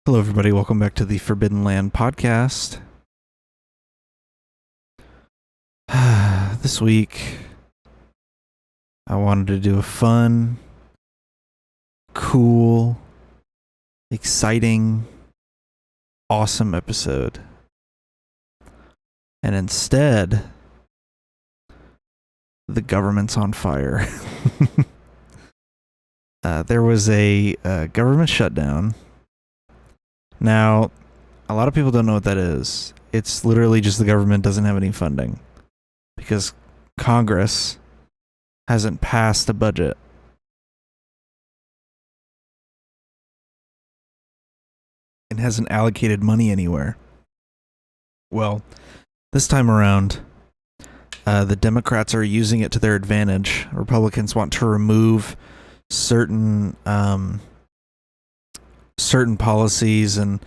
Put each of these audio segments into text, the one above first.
Hello, everybody. Welcome back to the Forbidden Land podcast. This week, I wanted to do a fun, cool, exciting, awesome episode. And instead, the government's on fire. There was a government shutdown. Now, a lot of people don't know what that is. It's literally just the government doesn't have any funding because Congress hasn't passed a budget. And hasn't allocated money anywhere. Well, this time around, the Democrats are using it to their advantage. Republicans want to remove certain policies and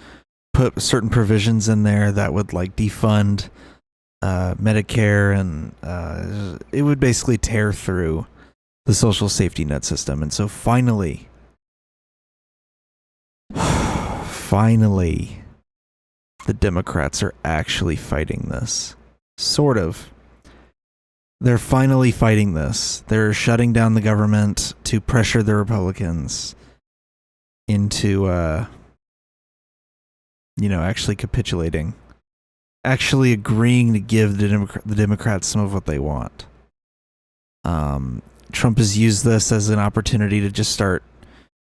put certain provisions in there that would like defund Medicare, and it would basically tear through the social safety net system. And so finally, the Democrats are actually fighting this. Sort of. They're finally fighting this. They're shutting down the government to pressure the Republicans into, actually capitulating. Actually agreeing to give the Democrats some of what they want. Trump has used this as an opportunity to just start,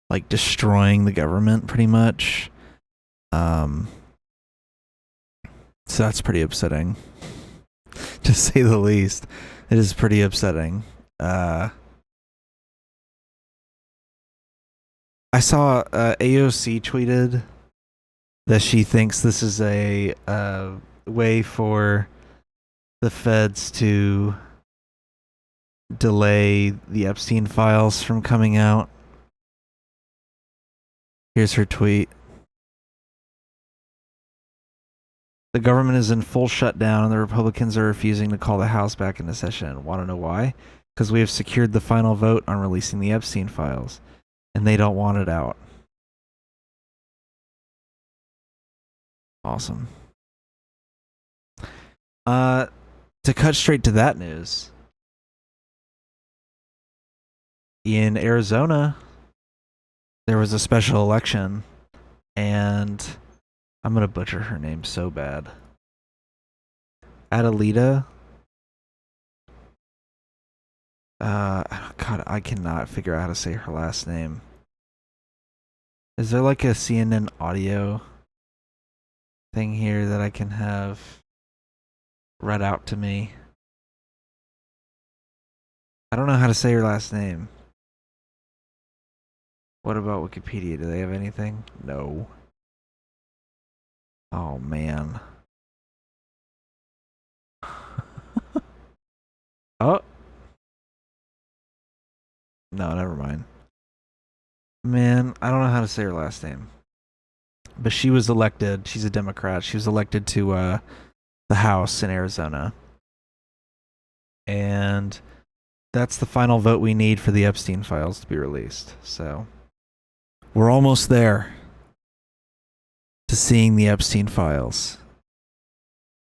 like, destroying the government, pretty much. So that's pretty upsetting. To say the least. It is pretty upsetting. I saw AOC tweeted that she thinks this is a way for the feds to delay the Epstein files from coming out. Here's her tweet. The government is in full shutdown and the Republicans are refusing to call the House back into session. Want to know why? Because we have secured the final vote on releasing the Epstein files, and they don't want it out. Awesome. To cut straight to that news, in Arizona, there was a special election, and I'm going to butcher her name so bad. Adelita. God, I cannot figure out how to say her last name. Is there like a CNN audio thing here that I can have read out to me? I don't know how to say her last name. What about Wikipedia? Do they have anything? No. Oh, man. Oh. No, never mind. Man, I don't know how to say her last name. But she was elected. She's a Democrat. She was elected to the House in Arizona. And that's the final vote we need for the Epstein files to be released. So we're almost there to seeing the Epstein files.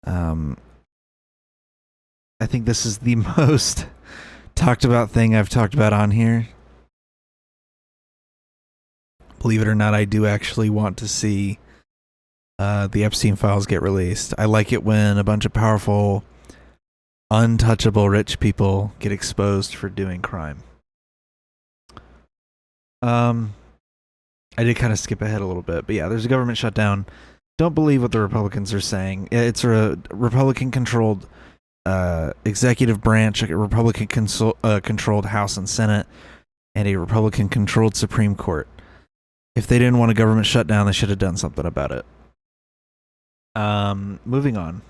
I think this is the most talked about thing I've talked about on here. Believe it or not, I do actually want to see the Epstein files get released. I like it when a bunch of powerful, untouchable rich people get exposed for doing crime. I did kind of skip ahead a little bit, but yeah, there's a government shutdown. Don't believe what the Republicans are saying. It's a Republican-controlled executive branch, a Republican-controlled House and Senate, and a Republican-controlled Supreme Court. If they didn't want a government shutdown, they should have done something about it. Moving on.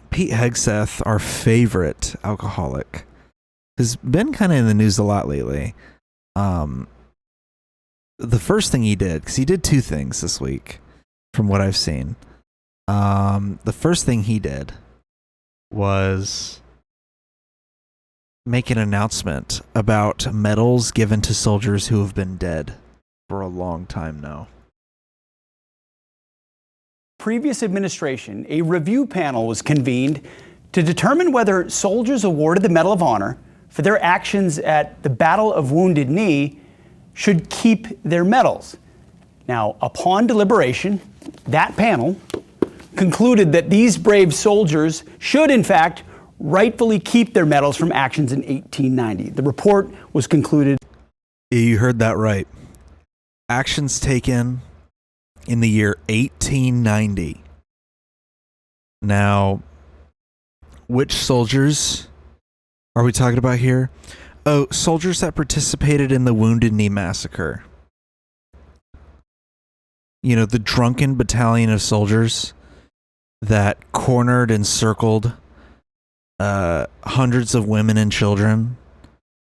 Pete Hegseth, our favorite alcoholic, has been kind of in the news a lot lately. The first thing he did, because he did two things this week, from what I've seen. The first thing he did was make an announcement about medals given to soldiers who have been dead for a long time now. Previous administration, a review panel was convened to determine whether soldiers awarded the Medal of Honor for their actions at the Battle of Wounded Knee should keep their medals. Now, upon deliberation, that panel concluded that these brave soldiers should, in fact, rightfully keep their medals from actions in 1890. The report was concluded. You heard that right. Actions taken in the year 1890. Now, which soldiers are we talking about here? Oh, soldiers that participated in the Wounded Knee Massacre. You know, the drunken battalion of soldiers that cornered and circled hundreds of women and children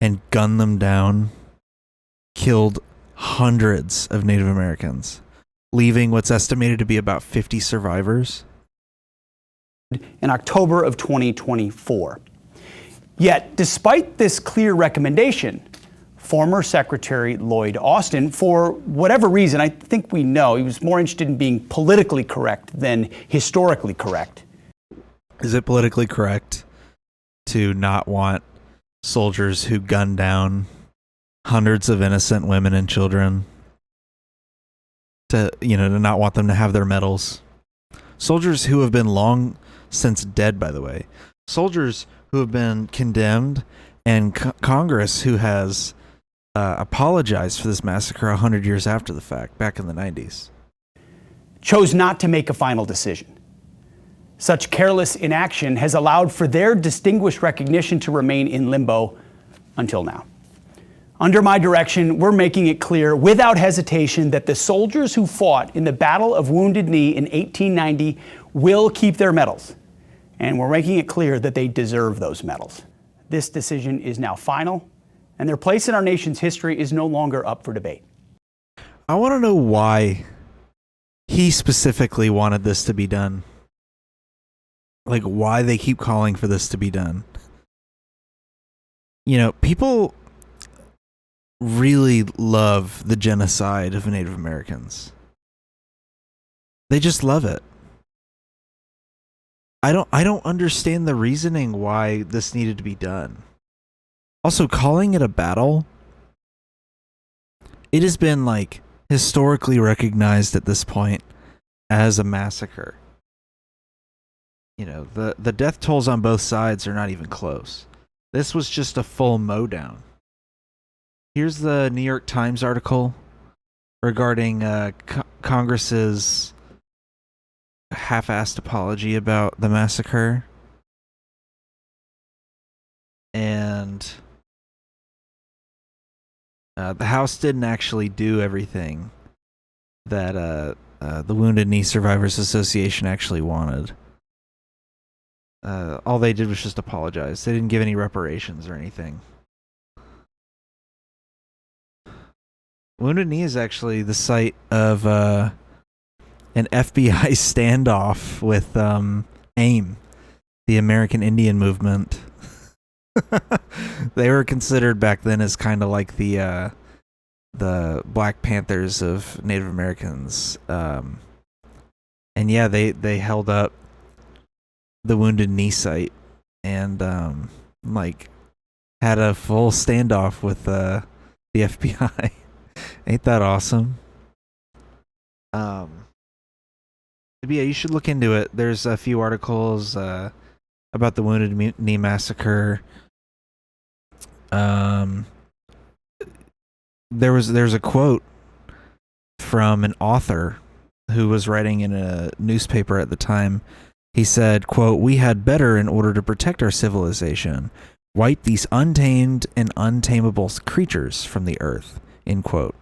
and gunned them down, killed hundreds of Native Americans, leaving what's estimated to be about 50 survivors. In October of 2024. Yet, despite this clear recommendation, former Secretary Lloyd Austin, for whatever reason, I think we know, he was more interested in being politically correct than historically correct. Is it politically correct to not want soldiers who gunned down hundreds of innocent women and children to not want them to have their medals? Soldiers who have been long since dead, by the way. Soldiers who have been condemned, and Congress who has apologized for this massacre 100 years after the fact, back in the 90s. Chose not to make a final decision. Such careless inaction has allowed for their distinguished recognition to remain in limbo until now. Under my direction, we're making it clear without hesitation that the soldiers who fought in the Battle of Wounded Knee in 1890 will keep their medals. And we're making it clear that they deserve those medals. This decision is now final, and their place in our nation's history is no longer up for debate. I want to know why he specifically wanted this to be done. Like, why they keep calling for this to be done. You know, people really love the genocide of Native Americans. They just love it. I don't understand the reasoning why this needed to be done. Also, calling it a battle, it has been like historically recognized at this point as a massacre. You know, the death tolls on both sides are not even close. This was just a full mowdown. Here's the New York Times article regarding Congress's half-assed apology about the massacre. And the House didn't actually do everything that the Wounded Knee Survivors Association actually wanted. All they did was just apologize. They didn't give any reparations or anything. Wounded Knee is actually the site of an FBI standoff with AIM, the American Indian Movement. They were considered back then as kind of like the Black Panthers of Native Americans. And yeah, they held up the Wounded Knee site and like had a full standoff with the FBI. Ain't that awesome? But yeah, you should look into it. There's a few articles about the Wounded Knee Massacre. There's a quote from an author who was writing in a newspaper at the time. He said, quote, "We had better, in order to protect our civilization, wipe these untamed and untamable creatures from the earth," end quote.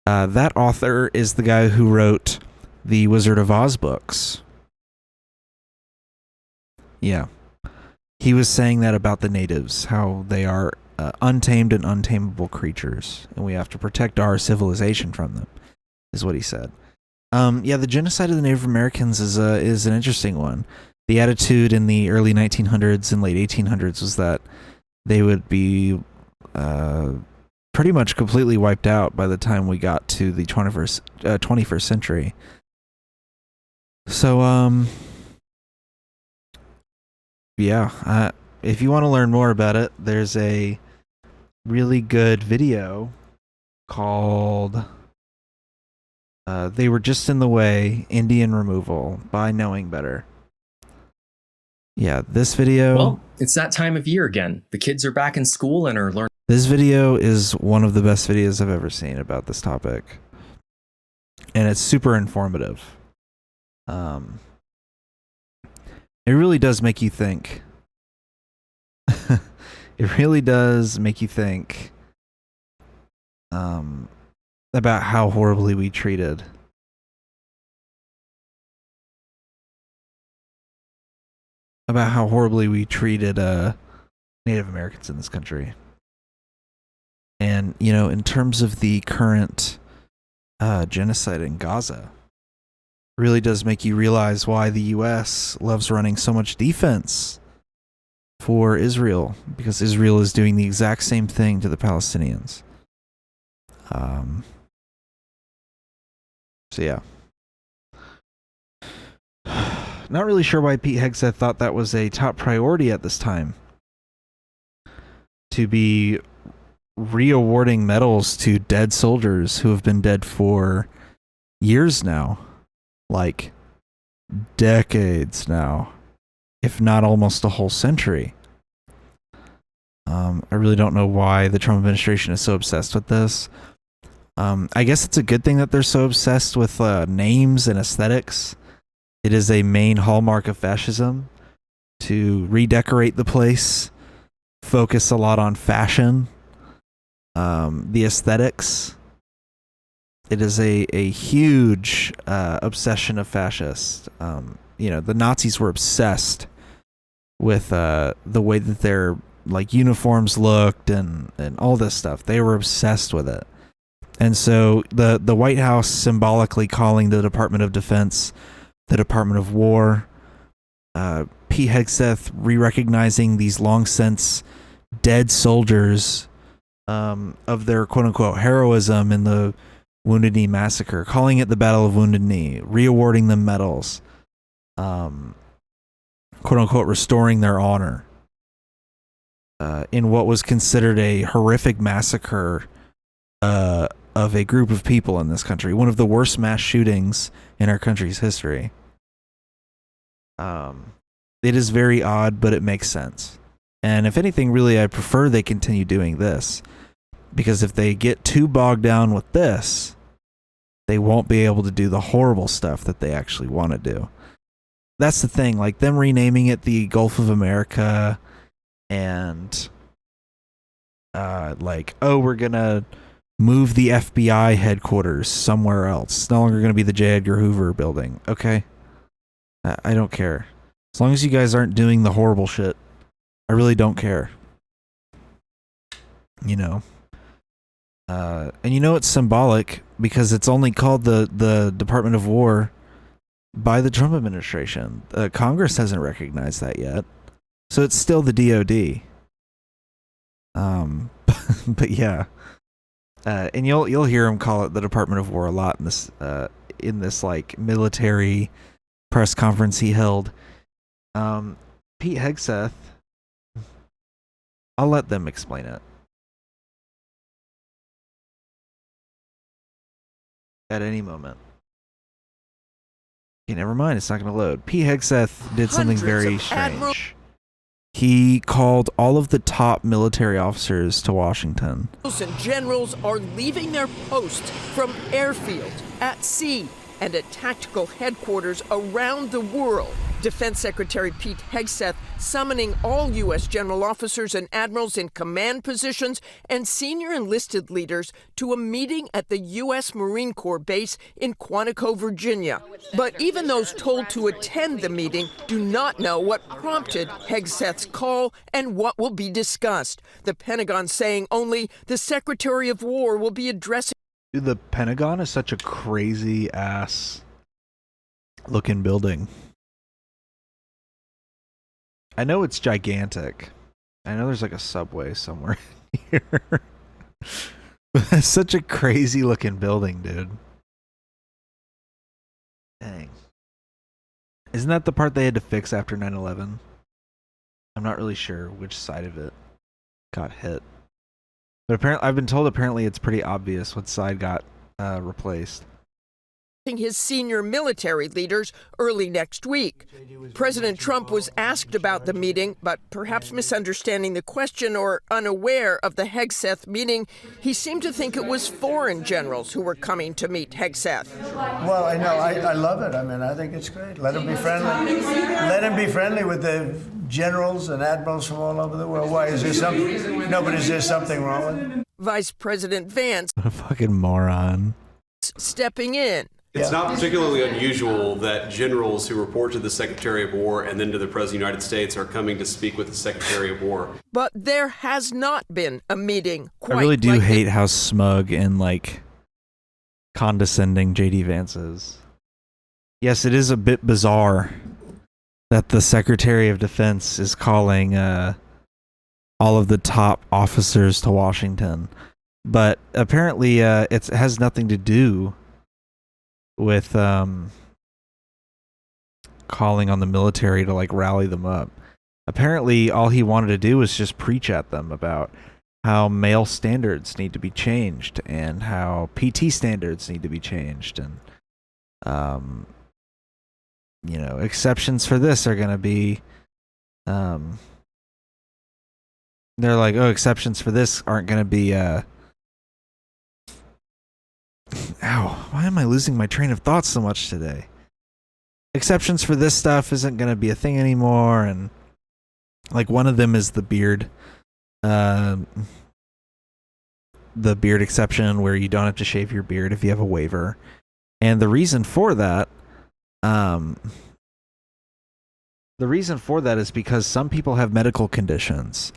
That author is the guy who wrote the Wizard of Oz books. Yeah. He was saying that about the natives, how they are untamed and untamable creatures, and we have to protect our civilization from them, is what he said. Yeah, the genocide of the Native Americans is an interesting one. The attitude in the early 1900s and late 1800s was that they would be pretty much completely wiped out by the time we got to the 21st century. So, yeah, if you want to learn more about it, there's a really good video called They Were Just in the Way, Indian Removal by Knowing Better. Yeah, this video... Well, it's that time of year again. The kids are back in school and are learning. This video is one of the best videos I've ever seen about this topic. And it's super informative. It really does make you think. It really does make you think about how horribly we treated Native Americans in this country. And, you know, in terms of the current genocide in Gaza, it really does make you realize why the U.S. loves running so much defense for Israel, because Israel is doing the exact same thing to the Palestinians. So yeah. Not really sure why Pete Hegseth thought that was a top priority at this time, to be re-awarding medals to dead soldiers who have been dead for years now, like decades now, if not almost a whole century. I really don't know why the Trump administration is so obsessed with this. I guess it's a good thing that they're so obsessed with names and aesthetics. It is a main hallmark of fascism to redecorate the place, focus a lot on fashion, the aesthetics. It is a huge obsession of fascists. You know, the Nazis were obsessed with the way that their like uniforms looked and all this stuff. They were obsessed with it. And so the White House symbolically calling the Department of Defense the Department of War, Pete Hegseth re-recognizing these long since dead soldiers of their quote-unquote heroism in the Wounded Knee Massacre, calling it the Battle of Wounded Knee, re-awarding them medals, quote-unquote restoring their honor in what was considered a horrific massacre of a group of people in this country, one of the worst mass shootings in our country's history. It is very odd, but it makes sense. And if anything, really, I prefer they continue doing this, because if they get too bogged down with this, they won't be able to do the horrible stuff that they actually want to do. That's the thing, like them renaming it the Gulf of America and like, oh, we're gonna move the FBI headquarters somewhere else. It's no longer going to be the J. Edgar Hoover building. Okay? I don't care. As long as you guys aren't doing the horrible shit, I really don't care. You know? And you know it's symbolic because it's only called the Department of War by the Trump administration. Congress hasn't recognized that yet. So it's still the DOD. But yeah. And you'll hear him call it the Department of War a lot in this like military press conference he held. Pete Hegseth, I'll let them explain it at any moment. Okay, never mind. It's not going to load. Pete Hegseth did something very strange. He called all of the top military officers to Washington. And generals are leaving their posts from airfields, at sea, and at tactical headquarters around the world. Defense Secretary Pete Hegseth summoning all U.S. general officers and admirals in command positions and senior enlisted leaders to a meeting at the U.S. Marine Corps base in Quantico, Virginia. But even those told to attend the meeting do not know what prompted Hegseth's call and what will be discussed. The Pentagon saying only the Secretary of War will be addressing. Dude, the Pentagon is such a crazy ass looking building. I know it's gigantic. I know there's like a subway somewhere here. It's such a crazy looking building, dude. Dang. Isn't that the part they had to fix after 9/11? I'm not really sure which side of it got hit. But apparently, I've been told apparently it's pretty obvious what side got replaced. His senior military leaders early next week. President Trump was asked about the meeting, but perhaps misunderstanding the question or unaware of the Hegseth meeting, he seemed to think it was foreign generals who were coming to meet Hegseth. Well, I know. I love it. I mean, I think it's great. Let him be friendly. Let him be friendly with the generals and admirals from all over the world. Why? Is there something? No, but is there something wrong with it? Vice President Vance, What a fucking moron. stepping in. It's not particularly unusual that generals who report to the Secretary of War and then to the President of the United States are coming to speak with the Secretary of War. But there has not been a meeting quite I really do like hate how smug and like condescending JD Vance is. Yes, it is a bit bizarre that the Secretary of Defense is calling all of the top officers to Washington, but apparently it has nothing to do with calling on the military to like rally them up. Apparently all he wanted to do was just preach at them about how male standards need to be changed and how PT standards need to be changed, and you know, exceptions for this are going to be they're like, oh, exceptions for this aren't going to be ow, why am I losing my train of thought so much today? Exceptions for this stuff isn't going to be a thing anymore, and like one of them is the beard exception, where you don't have to shave your beard if you have a waiver. And the reason for that is because some people have medical conditions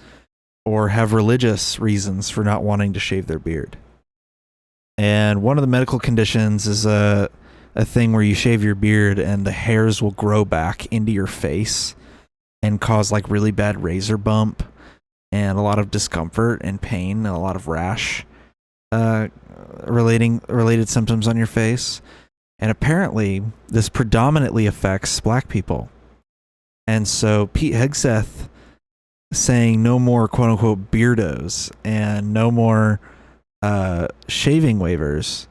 or have religious reasons for not wanting to shave their beard. And one of the medical conditions is a thing where you shave your beard and the hairs will grow back into your face and cause like really bad razor bump and a lot of discomfort and pain and a lot of rash related symptoms on your face. And apparently this predominantly affects black people. And so Pete Hegseth saying no more quote unquote beardos and no more shaving waivers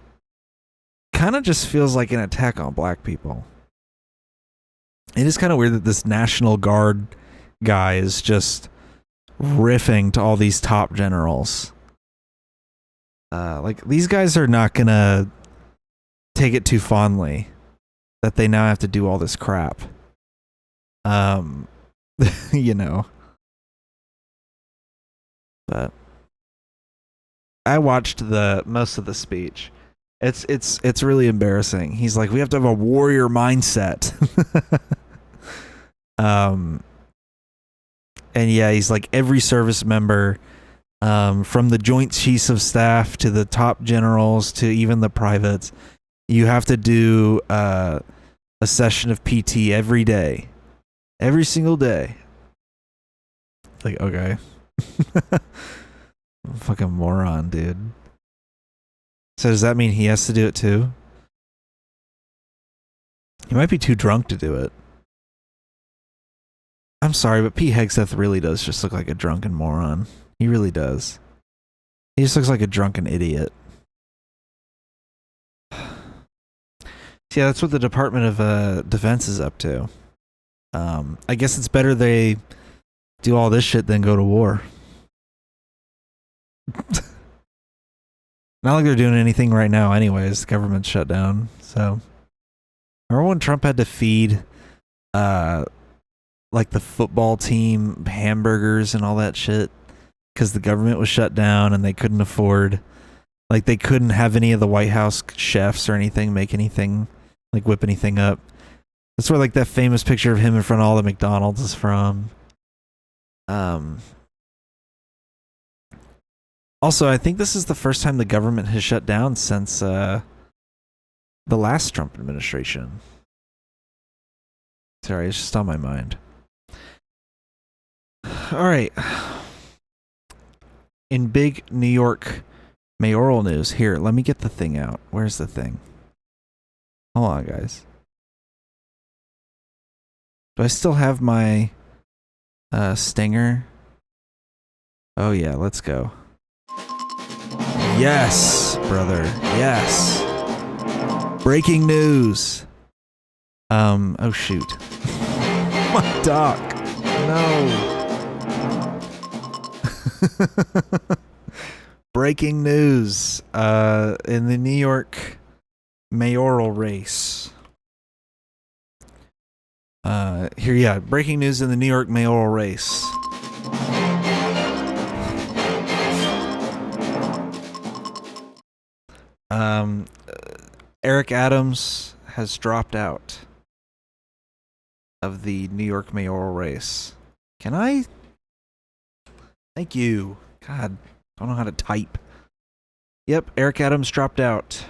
kind of just feels like an attack on black people. It is kind of weird that this National Guard guy is just riffing to all these top generals. Like, these guys are not gonna take it too fondly that they now have to do all this crap. You know. But I watched most of the speech. It's really embarrassing. He's like, we have to have a warrior mindset. And yeah, he's like, every service member, from the Joint Chiefs of Staff to the top generals to even the privates, you have to do a session of PT every day, every single day. Like, okay. Fucking moron, dude. So does that mean he has to do it too? He might be too drunk to do it. I'm sorry, but Pete Hegseth really does just look like a drunken moron. He really does. He just looks like a drunken idiot. Yeah, that's what the Department of Defense is up to. I guess it's better they do all this shit than go to war. Not like they're doing anything right now anyways. The government's shut down. So remember when Trump had to feed like the football team hamburgers and all that shit because the government was shut down and they couldn't afford, like, they couldn't have any of the White House chefs or anything make anything, like whip anything up. That's where like that famous picture of him in front of all the McDonald's is from. Also, I think this is the first time the government has shut down since the last Trump administration. Sorry, it's just on my mind. All right. In big New York Mayoral news. Here, let me get the thing out. Where's the thing? Hold on, guys. Do I still have my stinger? Oh yeah, let's go. Yes, brother. Yes. Breaking news. Oh shoot. My doc. No. Breaking news. In the New York mayoral race. Breaking news in the New York mayoral race. Eric Adams has dropped out of the New York mayoral race. Can I? Thank you. God, I don't know how to type. Yep, Eric Adams dropped out.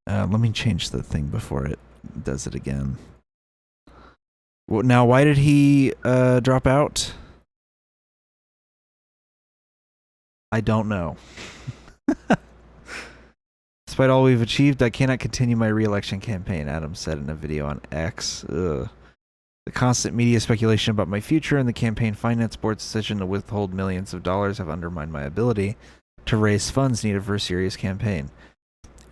Let me change the thing before it does it again. Well, now, why did he drop out? I don't know. Despite all we've achieved, I cannot continue my re-election campaign, Adams said in a video on X. Ugh. The constant media speculation about my future and the campaign finance board's decision to withhold millions of dollars have undermined my ability to raise funds needed for a serious campaign.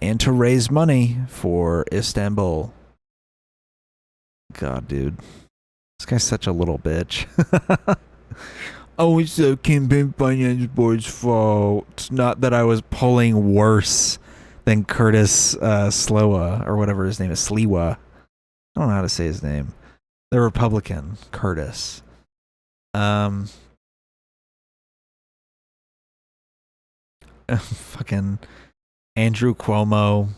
And to raise money for Istanbul. God, dude. This guy's such a little bitch. Oh, it's the campaign finance board's fault. It's not that I was polling worse than Curtis Slowa, or whatever his name is, Sliwa. I don't know how to say his name. The Republican, Curtis. Fucking Andrew Cuomo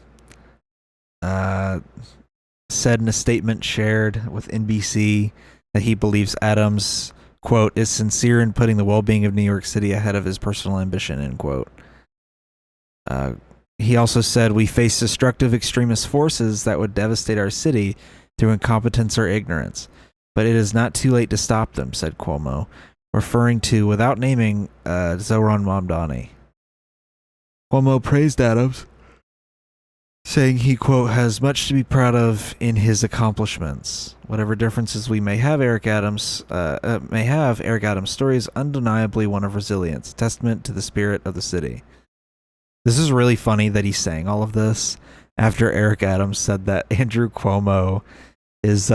said in a statement shared with NBC that he believes Adams, quote, is sincere in putting the well-being of New York City ahead of his personal ambition, end quote. He also said, we face destructive extremist forces that would devastate our city through incompetence or ignorance. But it is not too late to stop them, said Cuomo, referring to, without naming, Zohran Mamdani. Cuomo praised Adams, saying he, quote, has much to be proud of in his accomplishments. Whatever differences we may have, Eric Adams' story is undeniably one of resilience, a testament to the spirit of the city. This is really funny that he's saying all of this after Eric Adams said that Andrew Cuomo is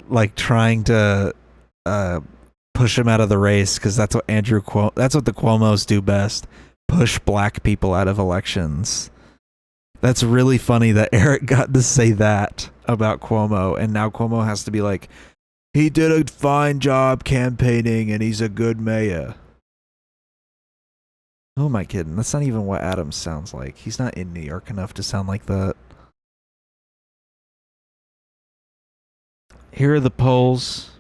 like trying to push him out of the race because that's what that's what the Cuomos do best, push black people out of elections. That's really funny that Eric got to say that about Cuomo, and now Cuomo has to be like, he did a fine job campaigning and he's a good mayor. Who am I kidding? That's not even what Adams sounds like. He's not in New York enough to sound like that. Here are the polls.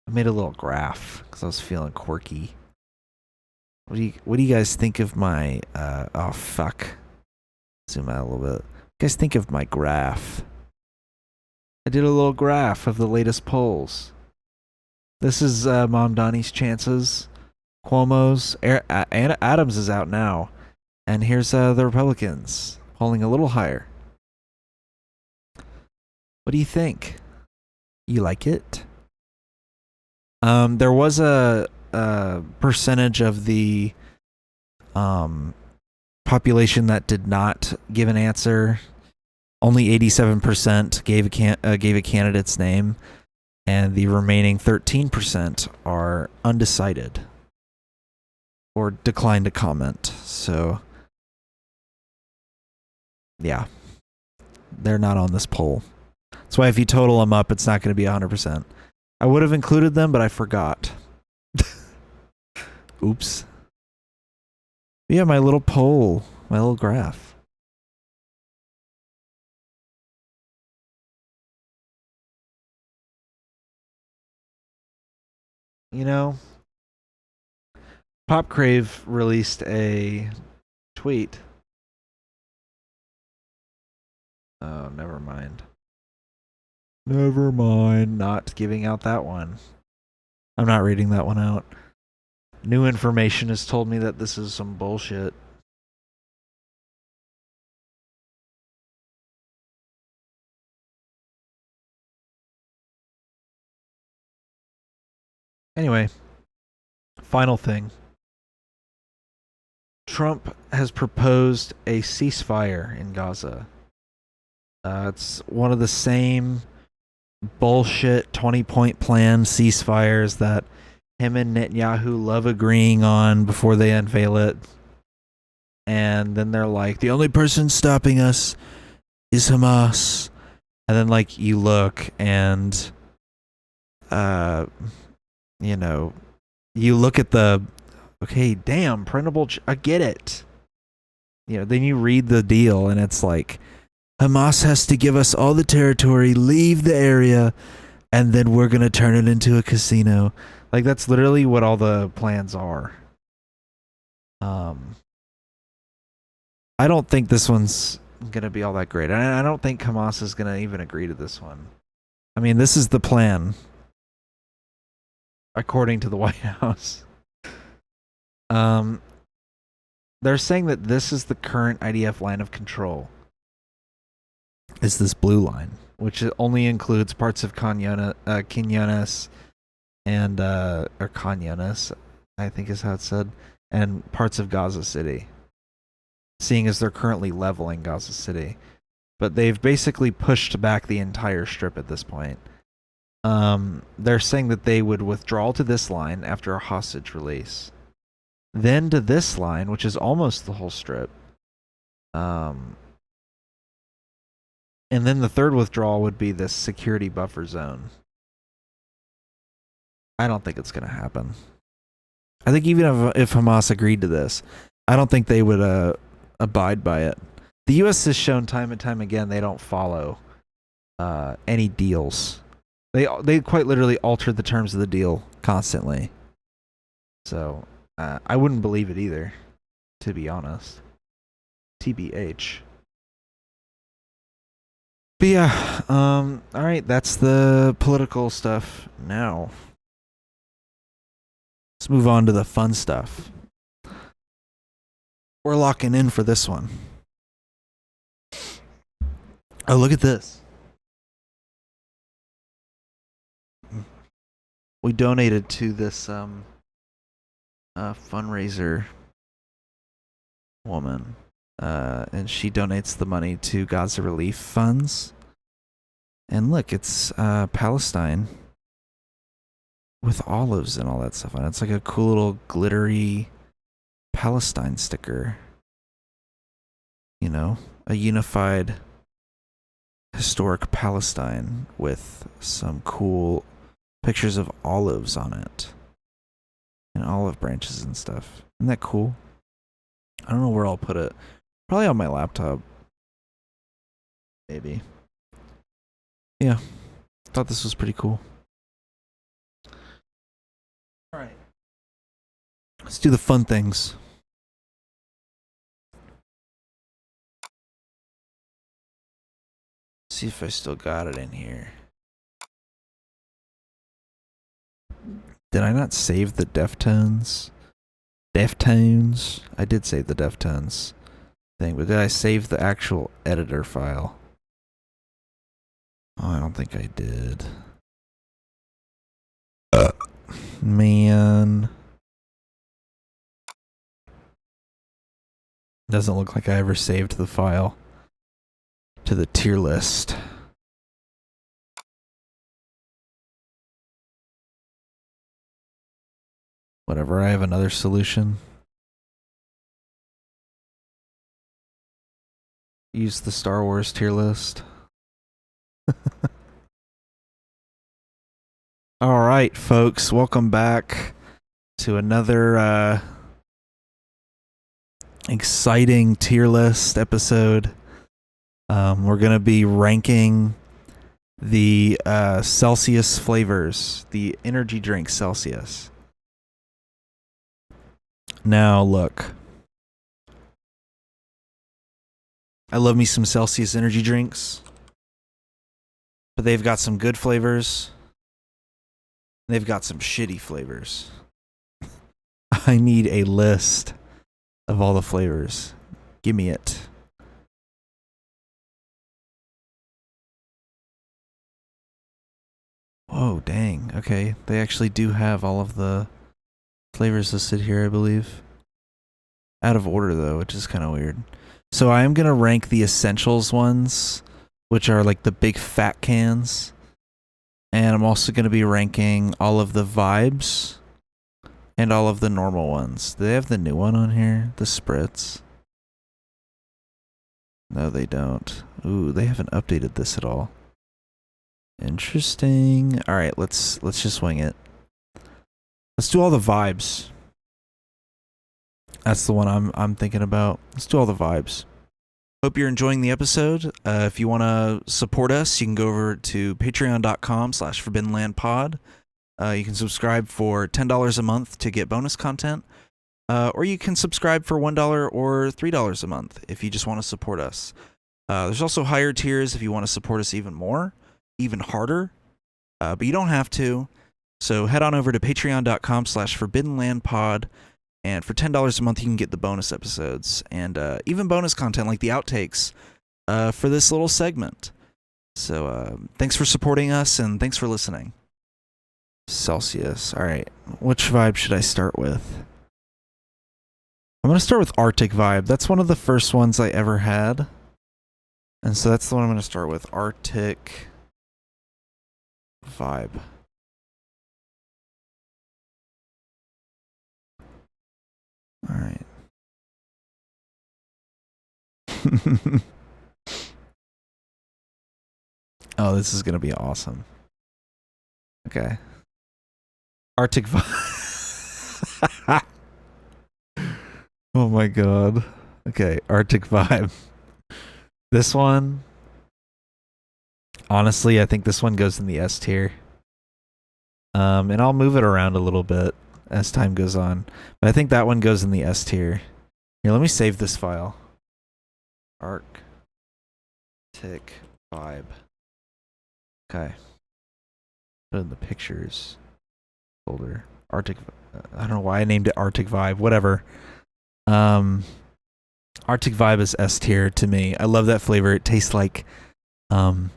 I made a little graph because I was feeling quirky. What do you guys think of my oh fuck. Zoom out a little bit. What do you guys think of my graph? I did a little graph of the latest polls. This is Mamdani's chances. Cuomo's. Adams is out now. And here's the Republicans polling a little higher. What do you think? You like it? There was a percentage of the population that did not give an answer. Only 87% gave a candidate's name, and the remaining 13% are undecided or declined to comment. So, yeah, they're not on this poll. That's why if you total them up, it's not going to be 100%. I would have included them, but I forgot. Oops. Yeah, my little poll, my little graph. You know, Pop Crave released a tweet. Oh, never mind. Never mind, not giving out that one. I'm not reading that one out. New information has told me that this is some bullshit. Anyway, final thing. Trump has proposed a ceasefire in Gaza. It's one of the same bullshit 20-point plan ceasefires that him and Netanyahu love agreeing on before they unveil it. And then they're like, the only person stopping us is Hamas. And then, like, you look and, you know, you look at the, okay, damn, printable, I get it. You know, then you read the deal and it's like, Hamas has to give us all the territory, leave the area, and then we're going to turn it into a casino. Like, that's literally what all the plans are. I don't think this one's going to be all that great. I don't think Hamas is going to even agree to this one. I mean, this is the plan, according to the White House. They're saying that this is the current IDF line of control. Is this blue line, which only includes parts of Quinones and or Quinones, I think is how it's said, and parts of Gaza City. Seeing as they're currently leveling Gaza City, but they've basically pushed back the entire strip at this point. They're saying that they would withdraw to this line after a hostage release, then to this line, which is almost the whole strip. And then the third withdrawal would be this security buffer zone. I don't think it's going to happen. I think even if Hamas agreed to this, I don't think they would abide by it. The U.S. has shown time and time again they don't follow any deals. They quite literally alter the terms of the deal constantly. So I wouldn't believe it either, to be honest. TBH. But yeah, all right, that's the political stuff now. Let's move on to the fun stuff. We're locking in for this one. Oh, look at this. We donated to this fundraiser woman. And she donates the money to Gaza relief funds. And look, it's Palestine with olives and all that stuff on it. It's like a cool little glittery Palestine sticker. You know, a unified historic Palestine with some cool pictures of olives on it. And olive branches and stuff. Isn't that cool? I don't know where I'll put it. Probably on my laptop. Maybe. Yeah. Thought this was pretty cool. Alright. Let's do the fun things. See if I still got it in here. Did I not save the Deftones? Deftones? I did save the Deftones thing, but did I save the actual editor file? Oh, I don't think I did. Man. Doesn't look like I ever saved the file to the tier list. Whatever, I have another solution. Use the Star Wars tier list. Alright, folks, welcome back to another exciting tier list episode. We're going to be ranking the Celsius flavors, the energy drink Celsius. Now, look. I love me some Celsius energy drinks. But they've got some good flavors. They've got some shitty flavors. I need a list of all the flavors. Give me it. Whoa, dang. Okay, they actually do have all of the flavors listed here, I believe. Out of order, though, which is kind of weird. So I am going to rank the essentials ones, which are like the big fat cans. And I'm also going to be ranking all of the vibes and all of the normal ones. Do they have the new one on here? The spritz? No, they don't. Ooh, they haven't updated this at all. Interesting. All right, let's just wing it. Let's do all the vibes. That's the one I'm thinking about. Let's do all the vibes. Hope you're enjoying the episode. If you want to support us, you can go over to patreon.com/forbiddenlandpod. You can subscribe for $10 a month to get bonus content. Or you can subscribe for $1 or $3 a month if you just want to support us. There's also higher tiers if you want to support us even more, even harder. But you don't have to. So head on over to patreon.com/forbiddenlandpod. And for $10 a month, you can get the bonus episodes and even bonus content like the outtakes for this little segment. So thanks for supporting us and thanks for listening. Celsius. All right. Which vibe should I start with? I'm going to start with Arctic Vibe. That's one of the first ones I ever had. And so that's the one I'm going to start with. Arctic Vibe. All right. Oh, this is going to be awesome. Okay. Arctic Vibe. Oh my god. Okay, Arctic Vibe. This one, honestly, I think this one goes in the S tier. And I'll move it around a little bit as time goes on. But I think that one goes in the S tier. Here, let me save this file. Arctic Vibe. Okay. Put in the pictures folder. Arctic. I don't know why I named it Arctic Vibe. Whatever. Arctic Vibe is S tier to me. I love that flavor. It tastes like a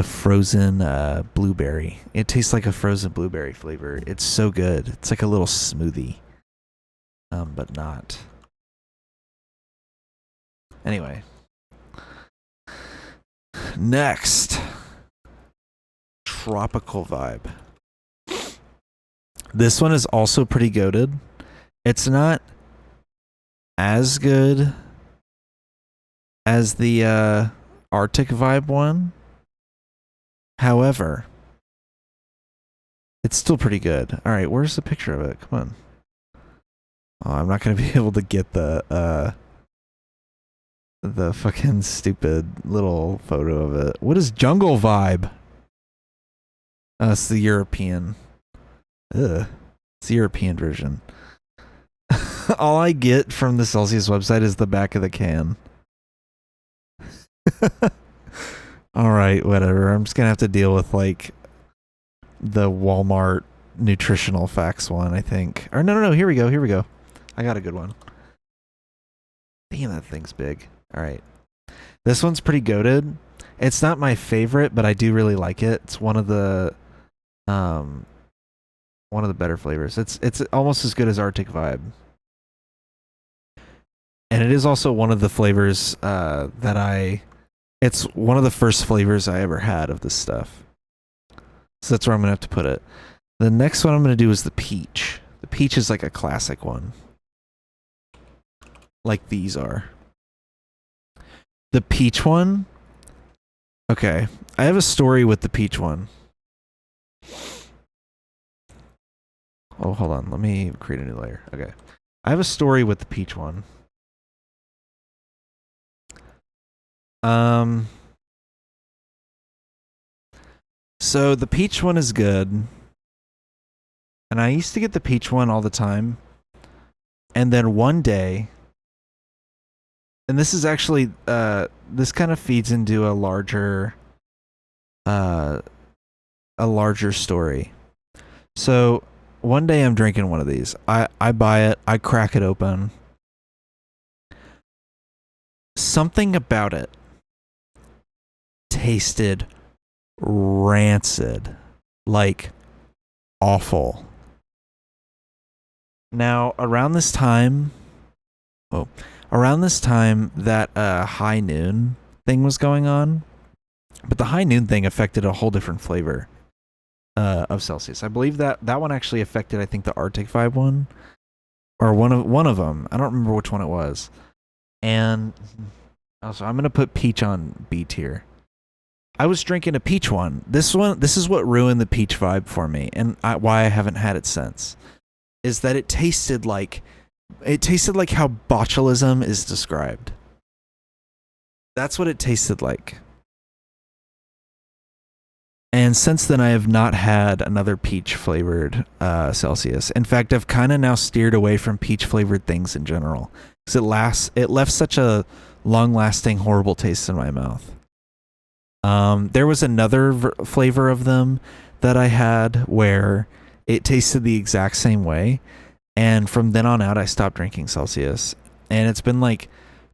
frozen blueberry. It tastes like a frozen blueberry flavor. It's so good. It's like a little smoothie. But not. Anyway. Next. Tropical Vibe. This one is also pretty goated. It's not as good as the Arctic Vibe one. However, it's still pretty good. All right, where's the picture of it? Come on. Oh, I'm not going to be able to get the fucking stupid little photo of it. What is Jungle Vibe? It's the European. Ugh. It's the European version. All I get from the Celsius website is the back of the can. Alright, whatever. I'm just gonna have to deal with, like, the Walmart nutritional facts one, I think. Or no, here we go. I got a good one. Damn, that thing's big. Alright. This one's pretty goated. It's not my favorite, but I do really like it. It's one of the better flavors. It's almost as good as Arctic Vibe. And it is also one of the flavors it's one of the first flavors I ever had of this stuff. So that's where I'm going to have to put it. The next one I'm going to do is the peach. The peach is like a classic one. Like these are. The peach one. Okay. I have a story with the peach one. Oh, hold on. Let me create a new layer. Okay. I have a story with the peach one. So the peach one is good. And I used to get the peach one all the time. And then one day, and this is actually, this kind of feeds into a larger story. So one day I'm drinking one of these. I buy it, I crack it open. Something about it tasted rancid, like awful. Now, around this time that high noon thing was going on, but the high noon thing affected a whole different flavor of Celsius. I believe that one actually affected, I think, the Arctic Vibe one, or one of them. I don't remember which one it was. And also, I'm gonna put peach on B tier. I was drinking a peach one. This is what ruined the peach vibe for me, and why I haven't had it since. Is that it tasted like how botulism is described. That's what it tasted like. And since then, I have not had another peach flavored Celsius. In fact, I've kind of now steered away from peach flavored things in general, because it left such a long lasting horrible taste in my mouth. There was another flavor of them that I had where it tasted the exact same way, and from then on out I stopped drinking Celsius, and it's been like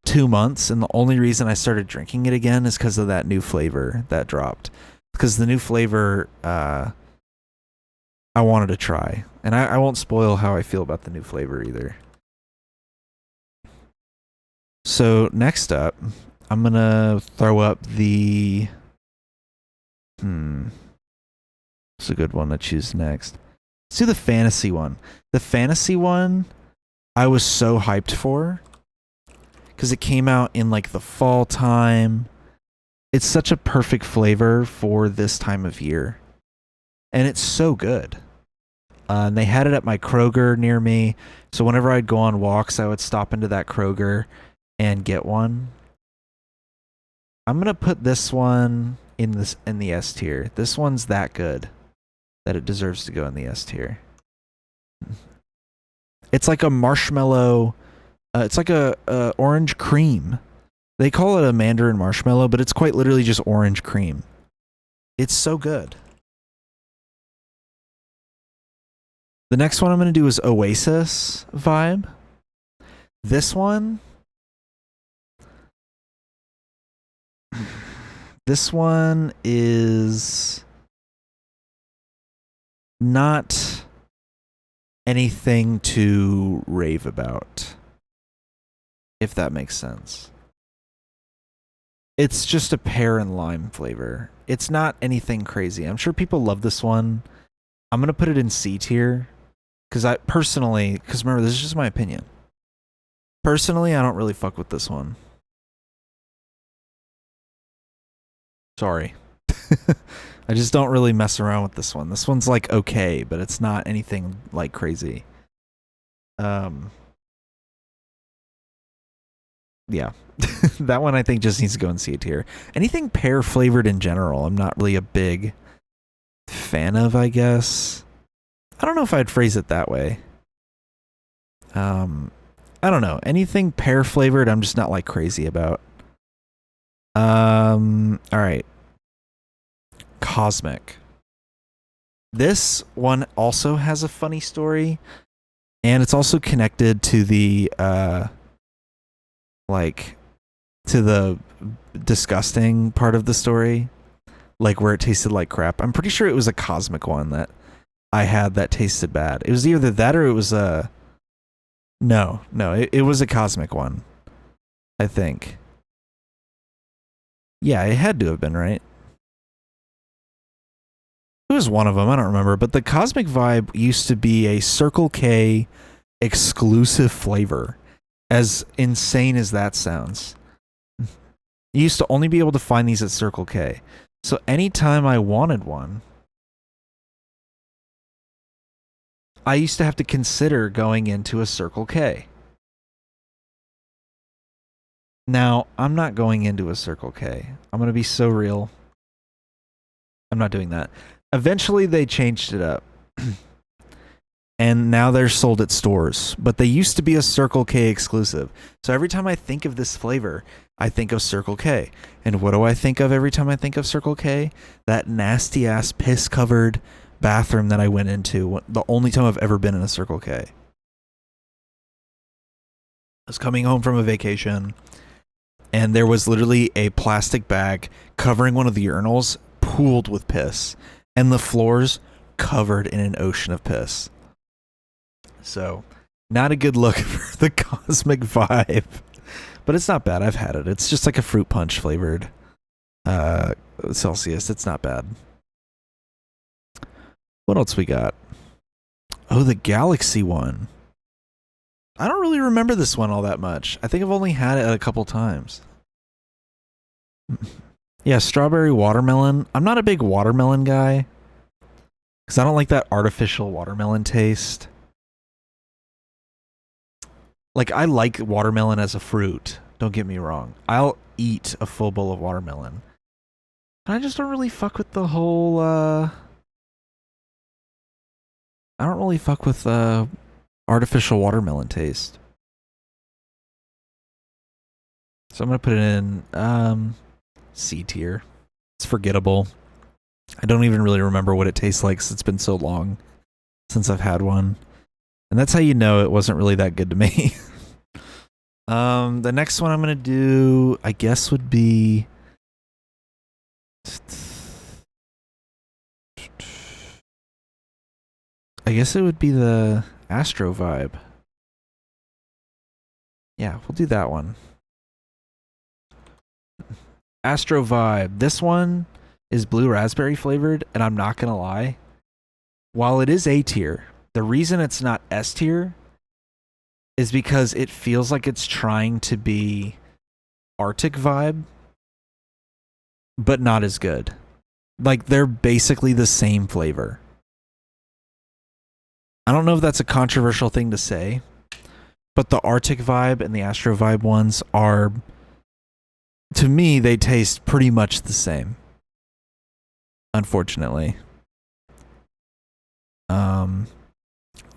2 months, and the only reason I started drinking it again is because of that new flavor that dropped, because the new flavor I wanted to try, and I won't spoil how I feel about the new flavor either. So next up, I'm gonna throw up the it's a good one to choose next. Let's do the fantasy one. The fantasy one I was so hyped for, because it came out in like the fall time. It's such a perfect flavor for this time of year, and it's so good. And they had it at my Kroger near me, so whenever I'd go on walks, I would stop into that Kroger and get one. I'm gonna put this one in the S tier. This one's that good that it deserves to go in the S tier. It's like a marshmallow. It's like a orange cream. They call it a mandarin marshmallow, but it's quite literally just orange cream. It's so good. The next one I'm going to do is Oasis vibe. This one is not anything to rave about, if that makes sense. It's just a pear and lime flavor. It's not anything crazy. I'm sure people love this one. I'm going to put it in C tier, because remember, this is just my opinion. Personally, I don't really fuck with this one. Sorry. I just don't really mess around with this one. This one's like okay, but it's not anything like crazy. Yeah. That one I think just needs to go in C tier. Anything pear flavored in general, I'm not really a big fan of, I guess. I don't know if I'd phrase it that way. I don't know. Anything pear flavored, I'm just not like crazy about. All right. Cosmic. This one also has a funny story, and it's also connected to the to the disgusting part of the story, like where it tasted like crap. I'm pretty sure it was a Cosmic one that I had that tasted bad. It was either that or it was a no, it was a Cosmic one, I think. Yeah, it had to have been, right? It was one of them, I don't remember, but the Cosmic Vibe used to be a Circle K exclusive flavor. As insane as that sounds. You used to only be able to find these at Circle K. So anytime I wanted one, I used to have to consider going into a Circle K. Now, I'm not going into a Circle K. I'm going to be so real. I'm not doing that. Eventually, they changed it up. And now they're sold at stores. But they used to be a Circle K exclusive. So every time I think of this flavor, I think of Circle K. And what do I think of every time I think of Circle K? That nasty-ass, piss-covered bathroom that I went into, the only time I've ever been in a Circle K. I was coming home from a vacation, and there was literally a plastic bag covering one of the urinals, pooled with piss, and the floors covered in an ocean of piss. So, not a good look for the cosmic vibe. But it's not bad. I've had it. It's just like a fruit punch flavored Celsius. It's not bad. What else we got? Oh, the Galaxy one. I don't really remember this one all that much. I think I've only had it a couple times. Yeah, strawberry watermelon. I'm not a big watermelon guy because I don't like that artificial watermelon taste. Like, I like watermelon as a fruit. Don't get me wrong. I'll eat a full bowl of watermelon. I just don't really fuck with the whole, I don't really fuck with, artificial watermelon taste. So I'm going to put it in, C tier. It's forgettable. I don't even really remember what it tastes like since it's been so long since I've had one. And that's how you know it wasn't really that good to me. The next one I'm going to do, I guess, would be... I guess it would be the Astro Vibe. Yeah, we'll do that one. Astro Vibe. This one is blue raspberry flavored, and I'm not going to lie. While it is A tier, the reason it's not S tier is because it feels like it's trying to be Arctic Vibe, but not as good. Like, they're basically the same flavor. I don't know if that's a controversial thing to say, but the Arctic Vibe and the Astro Vibe ones are, to me, they taste pretty much the same. Unfortunately.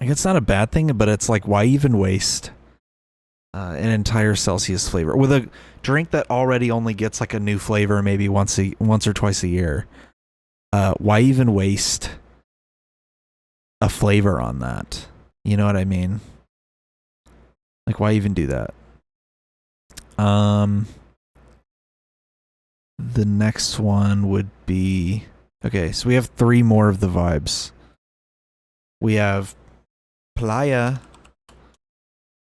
Like, it's not a bad thing, but it's like, why even waste an entire Celsius flavor with a drink that already only gets like a new flavor maybe once or twice a year? Why even waste a flavor on that? You know what I mean? Like, why even do that? The next one would be, okay, so we have 3 more of the vibes. We have Playa.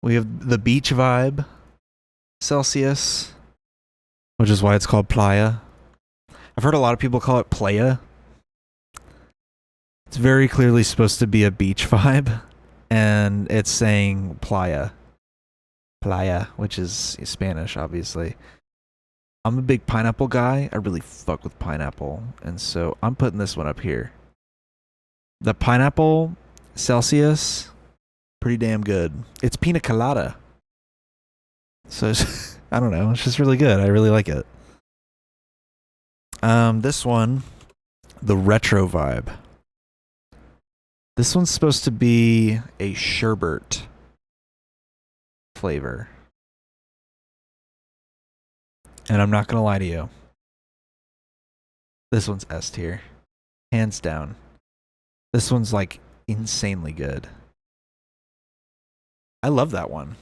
We have the beach vibe, Celsius, which is why it's called Playa. I've heard a lot of people call it Playa. It's very clearly supposed to be a beach vibe, and it's saying Playa. Playa, which is Spanish, obviously. I'm a big pineapple guy. I really fuck with pineapple, and so I'm putting this one up here. The pineapple Celsius, pretty damn good. It's pina colada. So, I don't know. It's just really good. I really like it. This one, the retro vibe. This one's supposed to be a sherbet flavor. And I'm not going to lie to you. This one's S tier. Hands down. This one's like insanely good. I love that one.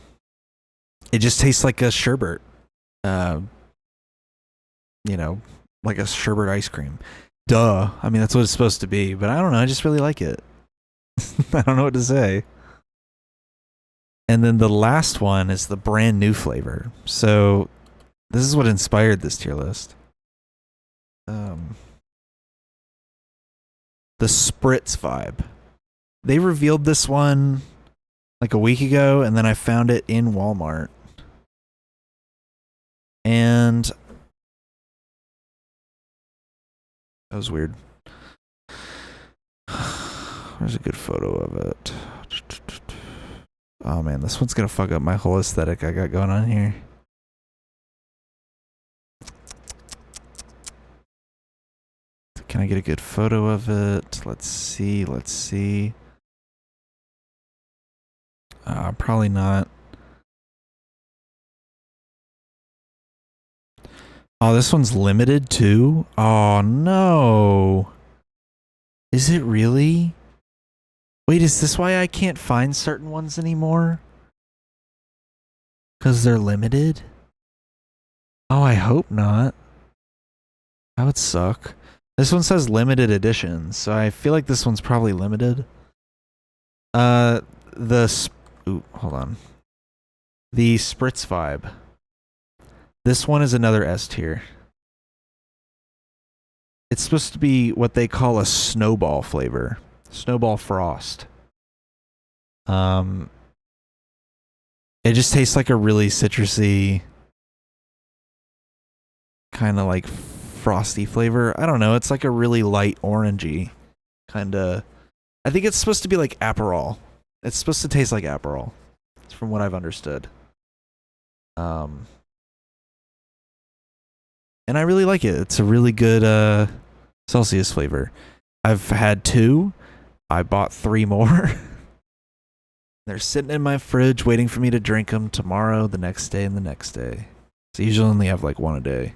It just tastes like a sherbet. You know, like a sherbet ice cream. Duh. I mean, that's what it's supposed to be. But I don't know. I just really like it. I don't know what to say. And then the last one is the brand new flavor. So this is what inspired this tier list. The Spritz vibe. They revealed this one like a week ago, and then I found it in Walmart. And that was weird. There's a good photo of it. Oh man, this one's gonna fuck up my whole aesthetic I got going on here. Can I get a good photo of it? Let's see. Probably not. Oh, this one's limited too? Oh no. Is it really? Wait, is this why I can't find certain ones anymore? Because they're limited? Oh, I hope not. That would suck. This one says limited edition, so I feel like this one's probably limited. Hold on. The Spritz Vibe. This one is another S tier. It's supposed to be what they call a snowball flavor. Snowball Frost. It just tastes like a really citrusy, kind of like frosty flavor. I don't know. It's like a really light orangey kind of. I think it's supposed to be like Aperol. It's supposed to taste like Aperol, from what I've understood. And I really like it. It's a really good Celsius flavor. I've had 2. I bought 3 more. They're sitting in my fridge waiting for me to drink them tomorrow, the next day, and the next day. So I usually only have like 1 a day.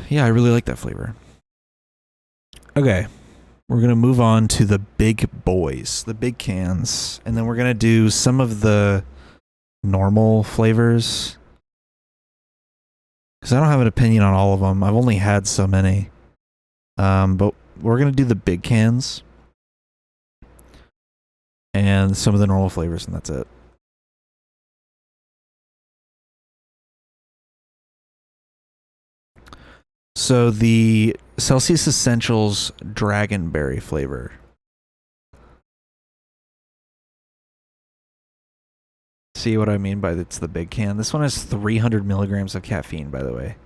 Yeah, I really like that flavor. Okay. We're going to move on to the big boys, the big cans. And then we're going to do some of the normal flavors. Because I don't have an opinion on all of them. I've only had so many. But we're going to do the big cans. And some of the normal flavors, and that's it. So the Celsius Essentials Dragonberry flavor. See what I mean by it's the big can? This one has 300 milligrams of caffeine, by the way.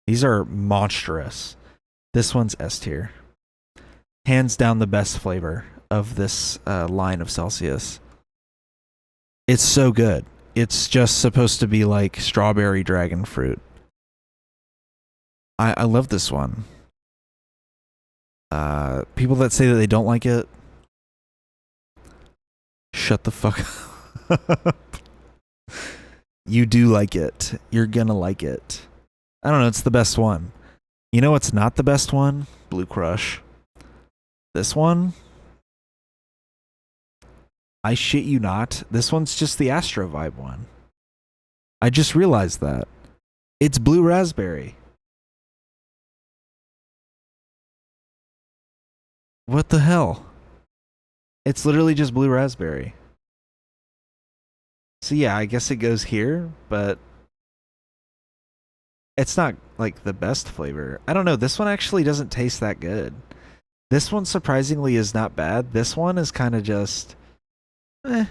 These are monstrous. This one's S tier. Hands down the best flavor of this line of Celsius. It's so good. It's just supposed to be like strawberry dragon fruit. I love this one. People that say that they don't like it, shut the fuck up. You do like it. You're gonna like it. I don't know, it's the best one. You know what's not the best one? Blue Crush. This one? I shit you not. This one's just the Astro Vibe one. I just realized that. It's blue raspberry. What the hell? It's literally just blue raspberry. So yeah, I guess it goes here, but it's not like the best flavor. I don't know. This one actually doesn't taste that good. This one surprisingly is not bad. This one is kind of just So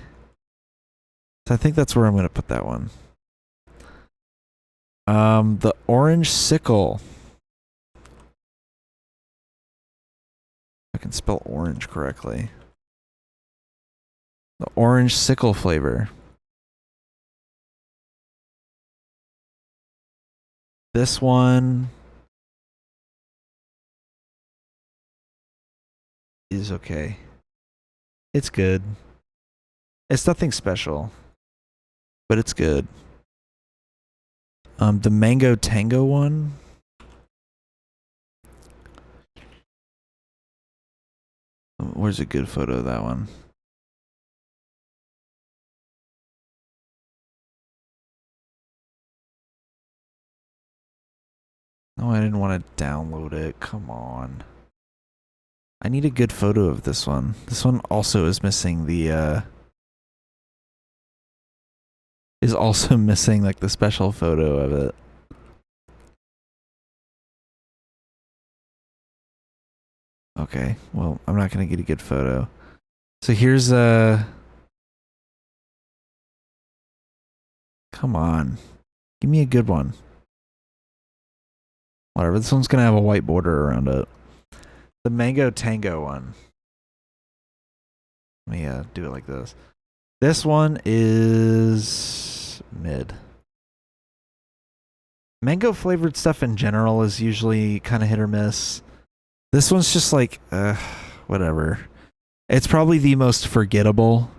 I think that's where I'm going to put that one. The Orange Sickle. I can spell orange correctly. The Orange Sickle flavor. This one is okay. It's good. It's nothing special, but it's good. The Mango Tango one. Where's a good photo of that one? No, I didn't want to download it. Come on. I need a good photo of this one. This one also is missing the is also missing like the special photo of it. Okay, well, I'm not going to get a good photo. So here's come on. Give me a good one. Whatever, this one's going to have a white border around it. The Mango Tango one. Let me do it like this. This one is mid. Mango flavored stuff in general is usually kind of hit or miss. This one's just like, whatever. It's probably the most forgettable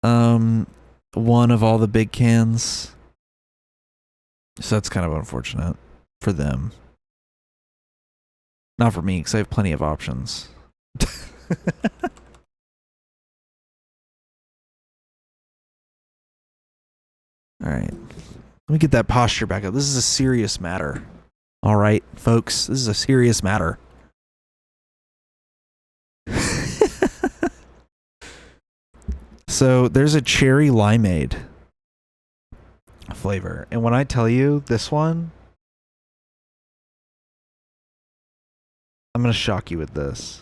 one of all the big cans. So that's kind of unfortunate for them. Not for me, because I have plenty of options. Alright. Let me get that posture back up. This is a serious matter. Alright, folks. This is a serious matter. So, there's a cherry limeade flavor. And when I tell you this one, I'm going to shock you with this.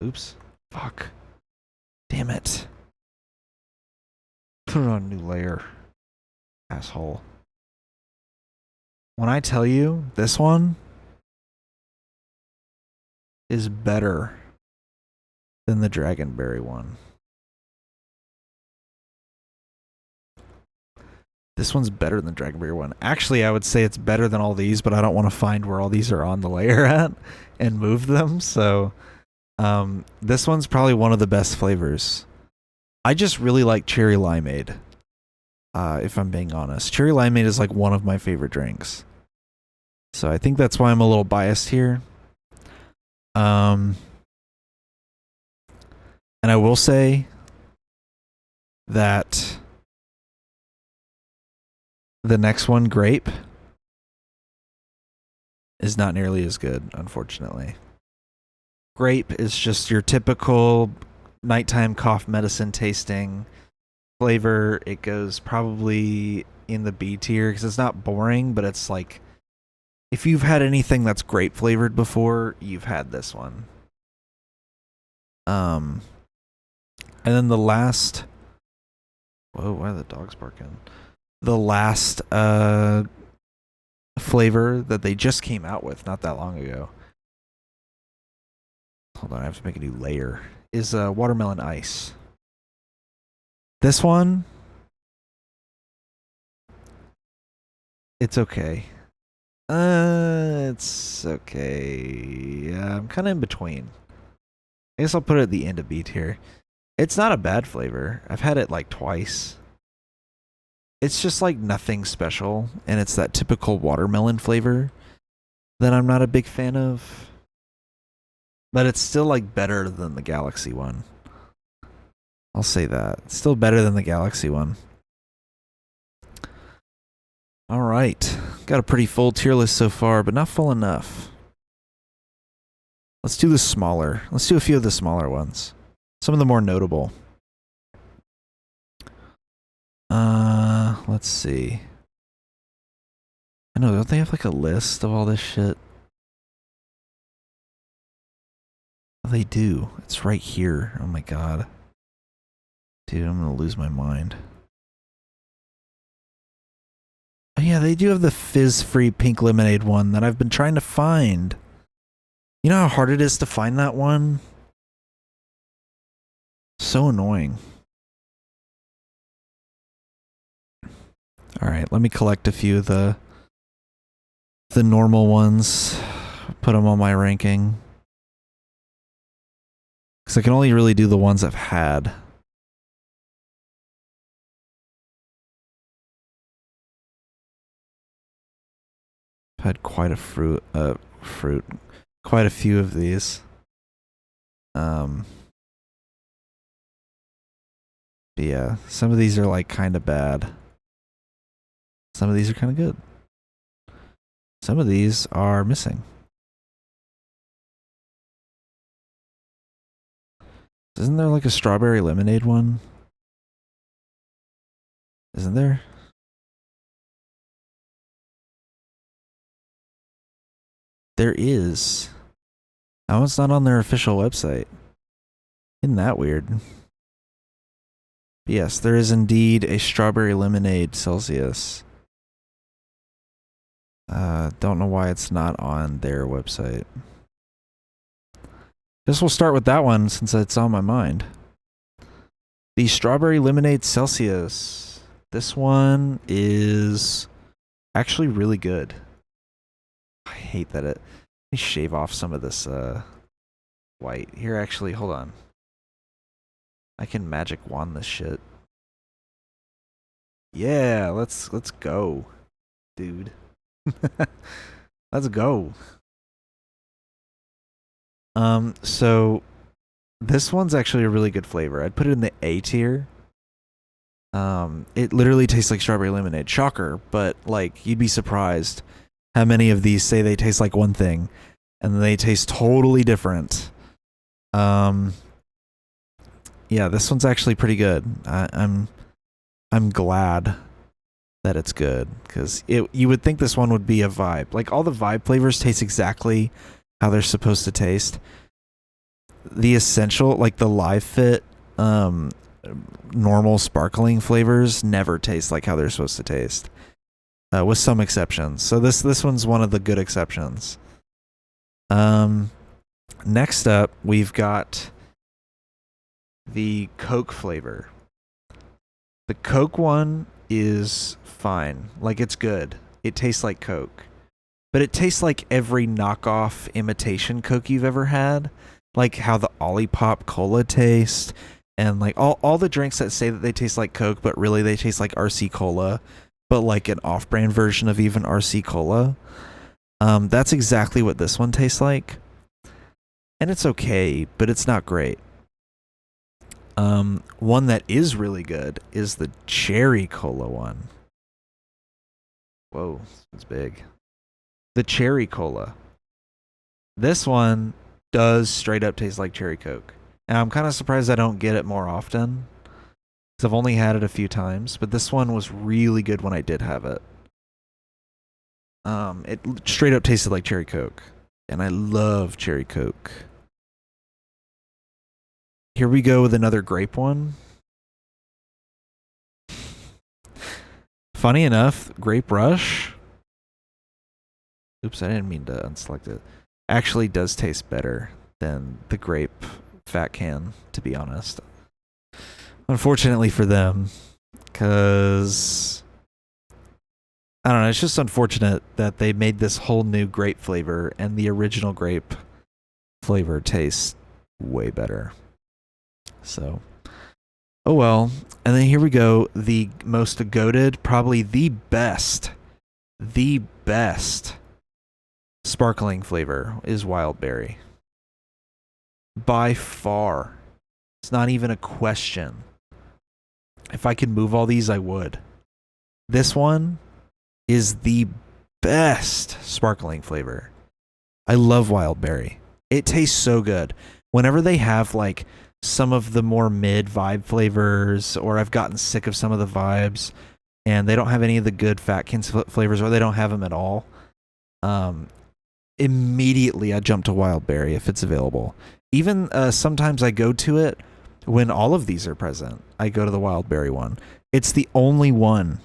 Oops. Fuck. Damn it. Put it on a new layer. Asshole. When I tell you this one is better than the dragonberry one. This one's better than the dragonberry one. Actually, I would say it's better than all these, but I don't want to find where all these are on the layer at and move them. So this one's probably one of the best flavors. I just really like cherry limeade. If I'm being honest. Cherry limeade is like one of my favorite drinks. So I think that's why I'm a little biased here. And I will say that the next one, grape, is not nearly as good, unfortunately. Grape is just your typical nighttime cough medicine tasting flavor. It goes probably in the B tier because it's not boring, but it's like, if you've had anything that's grape flavored before, you've had this one. And then the last, whoa, why are the dogs barking? The last flavor that they just came out with not that long ago. Hold on, I have to make a new layer. Is watermelon ice. This one, it's okay. It's okay. I'm kind of in between. I guess I'll put it at the end of B tier. It's not a bad flavor. I've had it like twice. It's just like nothing special, and it's that typical watermelon flavor that I'm not a big fan of. But it's still like better than the Galaxy one. I'll say that. It's still better than the Galaxy one. Alright. Got a pretty full tier list so far, but not full enough. Let's do the smaller. Let's do a few of the smaller ones. Some of the more notable. Let's see. I know, don't they have like a list of all this shit? They do. It's right here. Oh my god. Dude, I'm gonna lose my mind. Oh yeah, they do have the fizz-free pink lemonade one that I've been trying to find. You know how hard it is to find that one? So annoying. Alright, let me collect a few of the normal ones. Put them on my ranking. Because I can only really do the ones I've had. I've had quite a quite a few of these. Yeah, some of these are like kind of bad. Some of these are kind of good. Some of these are missing. Isn't there like a strawberry lemonade one? Isn't there? There is. Oh, it's not on their official website. Isn't that weird? But yes, there is indeed a strawberry lemonade Celsius. Don't know why it's not on their website. Guess we'll start with that one since it's on my mind. The strawberry lemonade Celsius. This one is actually really good. I hate that it... Let me shave off some of this white. Here, actually, hold on. I can magic wand this shit. Yeah, let's go, dude. Let's go. So this one's actually a really good flavor. I'd put it in the A tier. It literally tastes like strawberry lemonade. Shocker, but like you'd be surprised how many of these say they taste like one thing and they taste totally different. Yeah, this one's actually pretty good. I'm glad that it's good because you would think this one would be a vibe. Like all the vibe flavors taste exactly how they're supposed to taste. The essential, like the live fit, normal sparkling flavors never taste like how they're supposed to taste, with some exceptions. So this one's one of the good exceptions. Next up, we've got the Coke flavor. The Coke one is fine. Like, it's good. It tastes like Coke. But it tastes like every knockoff imitation Coke you've ever had. Like how the Olipop Cola tastes. And like all the drinks that say that they taste like Coke, but really they taste like RC Cola. But like an off-brand version of even RC Cola. That's exactly what this one tastes like. And it's okay, but it's not great. One that is really good is the Cherry Cola one. Whoa, it's big. The Cherry Cola. This one does straight up taste like Cherry Coke. And I'm kind of surprised I don't get it more often, because I've only had it a few times, but this one was really good when I did have it. It straight up tasted like Cherry Coke, and I love Cherry Coke. Here we go with another grape one. Funny enough, Grape Rush. Oops, I didn't mean to unselect it. Actually does taste better than the grape fat can, to be honest. Unfortunately for them, because I don't know, it's just unfortunate that they made this whole new grape flavor and the original grape flavor tastes way better. So, oh well. And then here we go. The most goated, probably the best sparkling flavor is wild berry. By far. It's not even a question. If I could move all these, I would. This one is the best sparkling flavor. I love wild berry. It tastes so good. Whenever they have like some of the more mid vibe flavors, or I've gotten sick of some of the vibes and they don't have any of the good Fatkins flavors, or they don't have them at all, immediately I jump to wild berry if it's available. Even sometimes I go to it when all of these are present. I go to the wild berry one. It's the only one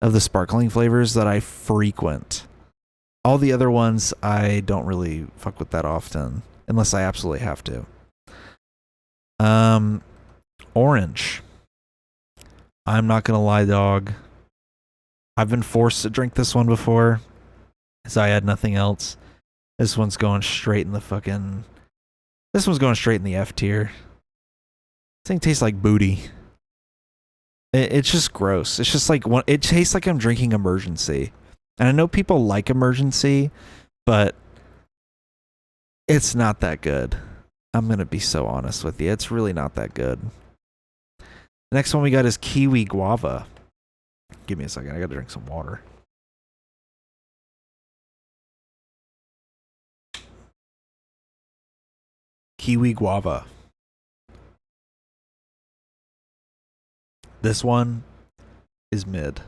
of the sparkling flavors that I frequent. All the other ones I don't really fuck with that often, unless I absolutely have to. Orange. I'm not gonna lie, dog. I've been forced to drink this one before, because I had nothing else. This one's going straight in the fucking... This one's going straight in the F tier. This thing tastes like booty. It's just gross. It's just like... It tastes like I'm drinking Emergency. And I know people like Emergency, but it's not that good. I'm going to be so honest with you. It's really not that good. The next one we got is Kiwi Guava. Give me a second. I got to drink some water. Kiwi Guava. This one is mid.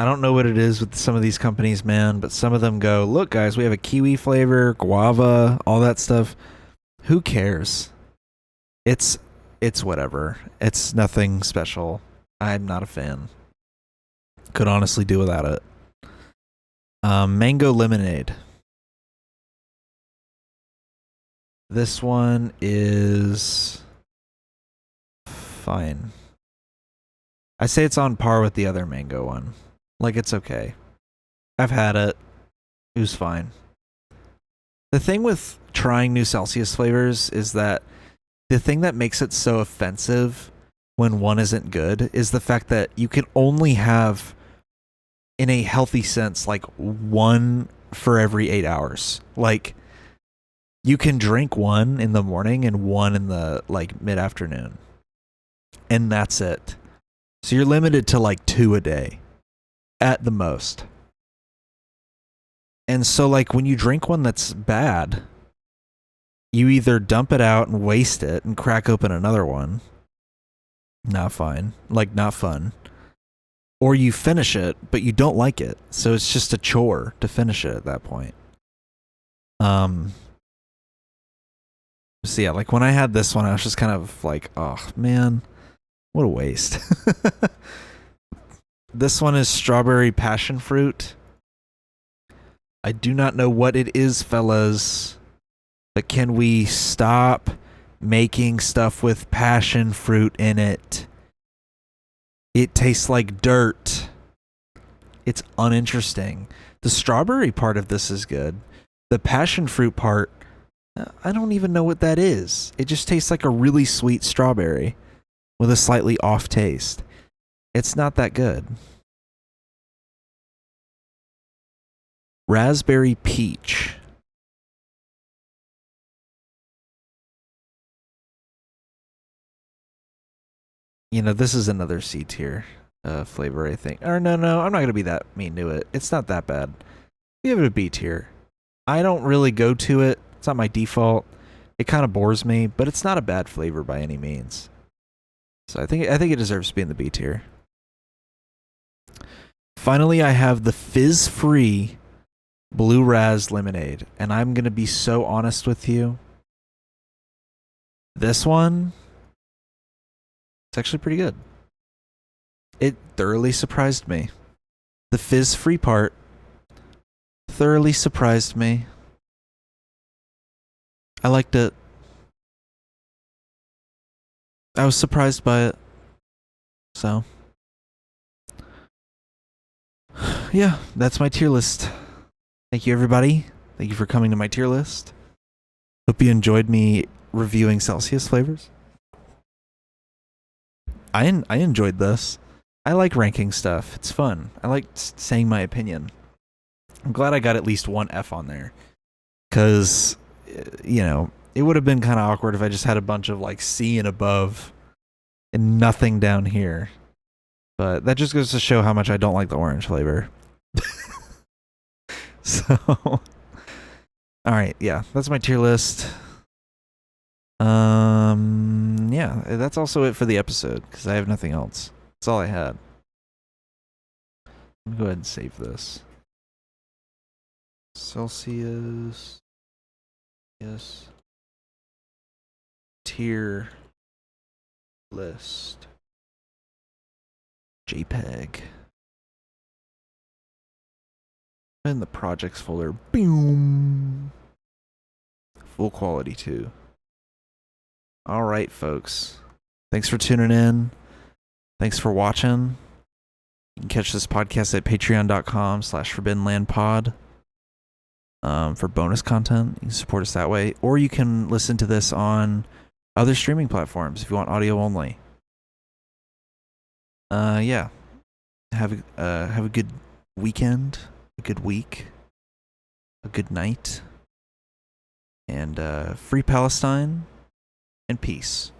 I don't know what it is with some of these companies, man, but some of them go, look, guys, we have a kiwi flavor, guava, all that stuff. Who cares? It's whatever. It's nothing special. I'm not a fan. Could honestly do without it. Mango lemonade. This one is fine. I say it's on par with the other mango one. Like, it's okay. I've had it. It was fine. The thing with trying new Celsius flavors is that the thing that makes it so offensive when one isn't good is the fact that you can only have in a healthy sense, like one for every 8 hours. Like you can drink one in the morning and one in the like mid-afternoon. And that's it. So you're limited to like 2 a day at the most. And so like when you drink one that's bad, you either dump it out and waste it and crack open another one. Not fine. Like not fun. Or you finish it, but you don't like it. So it's just a chore to finish it at that point. So yeah, like when I had this one, I was just kind of like, oh man, what a waste. This one is strawberry passion fruit. I do not know what it is, fellas, but can we stop making stuff with passion fruit in it? It tastes like dirt. It's uninteresting. The strawberry part of this is good. The passion fruit part, I don't even know what that is. It just tastes like a really sweet strawberry with a slightly off taste. It's not that good. Raspberry peach. You know, this is another C tier flavor, I think. Or no, I'm not going to be that mean to it. It's not that bad. Give it a B tier. I don't really go to it. It's not my default. It kind of bores me, but it's not a bad flavor by any means. So I think it deserves to be in the B tier. Finally, I have the fizz-free Blue Raz lemonade, and I'm going to be so honest with you. This one, it's actually pretty good. It thoroughly surprised me. The fizz-free part thoroughly surprised me. I liked it. I was surprised by it. So, yeah, that's my tier list. Thank you, everybody. Thank you for coming to my tier list. Hope you enjoyed me reviewing Celsius flavors. I enjoyed this. I like ranking stuff. It's fun. I like saying my opinion. I'm glad I got at least one F on there. Because, you know, it would have been kind of awkward if I just had a bunch of like C and above and nothing down here. But that just goes to show how much I don't like the orange flavor. So, all right, yeah, that's my tier list. Yeah, that's also it for the episode because I have nothing else. That's all I had. Let me go ahead and save this. Celsius. Yes. Tier list. JPEG. In the projects folder. Boom. Full quality too. All right, folks. Thanks for tuning in. Thanks for watching. You can catch this podcast at patreon.com/forbiddenlandpod for bonus content. You can support us that way. Or you can listen to this on other streaming platforms if you want audio only. Yeah. Have a good weekend, a good week, a good night, and free Palestine and peace.